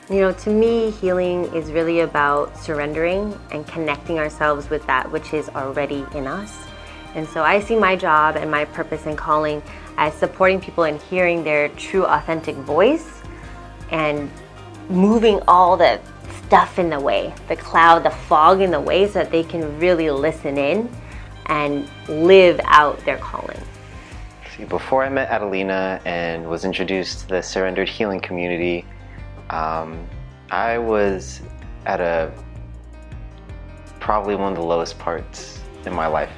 You know, to me, healing is really about surrendering and connecting ourselves with that which is already in us. And so I see my job and my purpose and calling as supporting people in hearing their true, authentic voice and moving all the stuff in the way, the cloud, the fog in the way, so that they can really listen in and live out their calling. See, before I met Adelina and was introduced to the Surrendered Healing community, I was at probably one of the lowest parts in my life.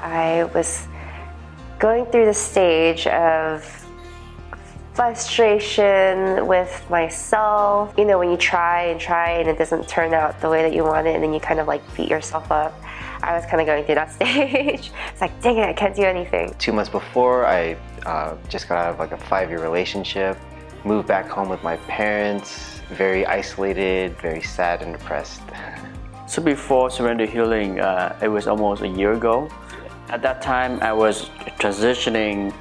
I was going through the stage of frustration with myself. You know, when you try and it doesn't turn out the way that you want it, and then you kind of like beat yourself up. I was kind of going through that stage. It's like, dang it, I can't do anything. 2 months before, I just got out of like a 5-year relationship, moved back home with my parents, very isolated, very sad and depressed. So before Surrender Healing, it was almost a year ago. At that time, I was transitioning,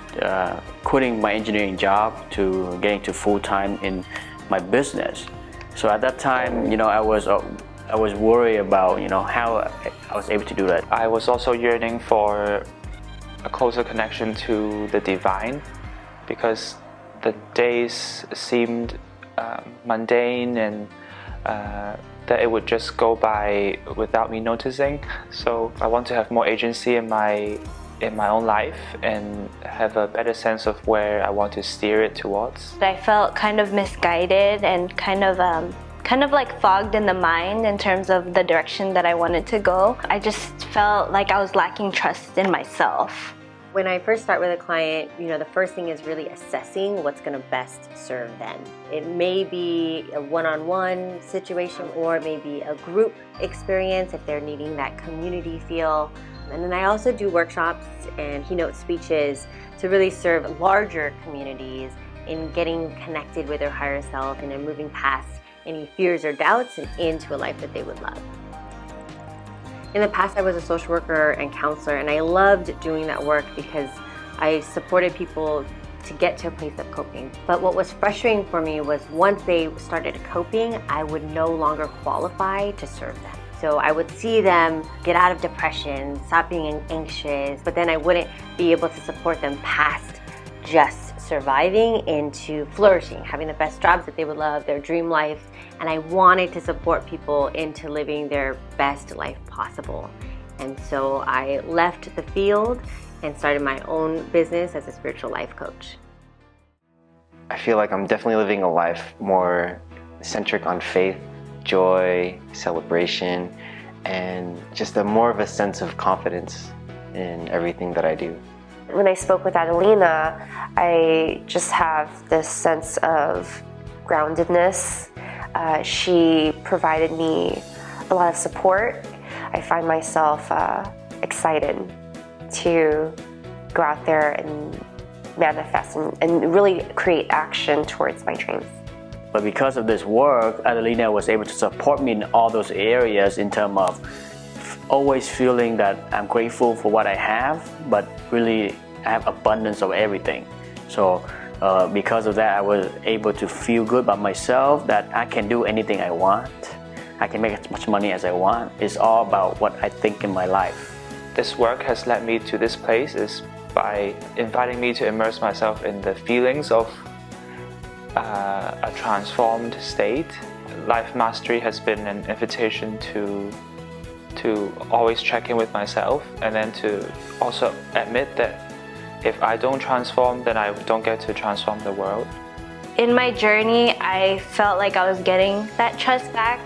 quitting my engineering job to getting to full-time in my business. So at that time, you know, I was worried about, you know, how I was able to do that. I was also yearning for a closer connection to the divine, because the days seemed mundane and that it would just go by without me noticing. So I want to have more agency in my own life and have a better sense of where I want to steer it towards. I felt kind of misguided and kind of like fogged in the mind in terms of the direction that I wanted to go. I just felt like I was lacking trust in myself. When I first start with a client, you know, the first thing is really assessing what's going to best serve them. It may be a one-on-one situation, or it may be a group experience if they're needing that community feel. And then I also do workshops and keynote speeches to really serve larger communities in getting connected with their higher self and in moving past any fears or doubts and into a life that they would love. In the past, I was a social worker and counselor, and I loved doing that work because I supported people to get to a place of coping. But what was frustrating for me was once they started coping, I would no longer qualify to serve them. So I would see them get out of depression, stop being anxious, but then I wouldn't be able to support them past just surviving into flourishing, having the best jobs that they would love, their dream life. And I wanted to support people into living their best life possible. And so I left the field and started my own business as a spiritual life coach. I feel like I'm definitely living a life more centric on faith, joy, celebration, and just more of a sense of confidence in everything that I do. When I spoke with Adelina, I just have this sense of groundedness. She provided me a lot of support. I find myself excited to go out there and manifest and really create action towards my dreams. But because of this work, Adelina was able to support me in all those areas in terms of always feeling that I'm grateful for what I have, but really I have abundance of everything. So because of that, I was able to feel good about myself, that I can do anything I want. I can make as much money as I want. It's all about what I think in my life. This work has led me to this place is by inviting me to immerse myself in the feelings of a transformed state. Life Mastery has been an invitation to always check in with myself, and then to also admit that if I don't transform, then I don't get to transform the world. In my journey, I felt like I was getting that trust back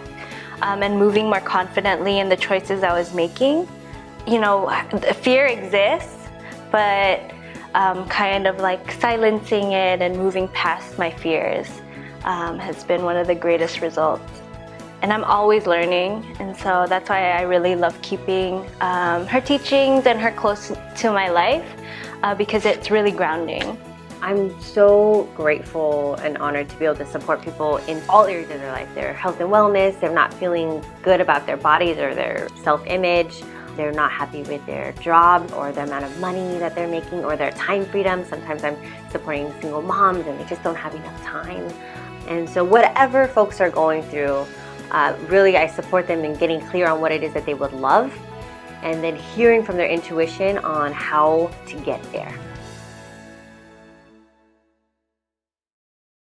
and moving more confidently in the choices I was making. You know, fear exists, but kind of like silencing it and moving past my fears has been one of the greatest results. And I'm always learning, and so that's why I really love keeping her teachings and her close to my life because it's really grounding. I'm so grateful and honored to be able to support people in all areas of their life, their health and wellness. They're not feeling good about their bodies or their self-image, they're not happy with their job or the amount of money that they're making or their time freedom. Sometimes I'm supporting single moms and they just don't have enough time. And so whatever folks are going through, really I support them in getting clear on what it is that they would love and then hearing from their intuition on how to get there.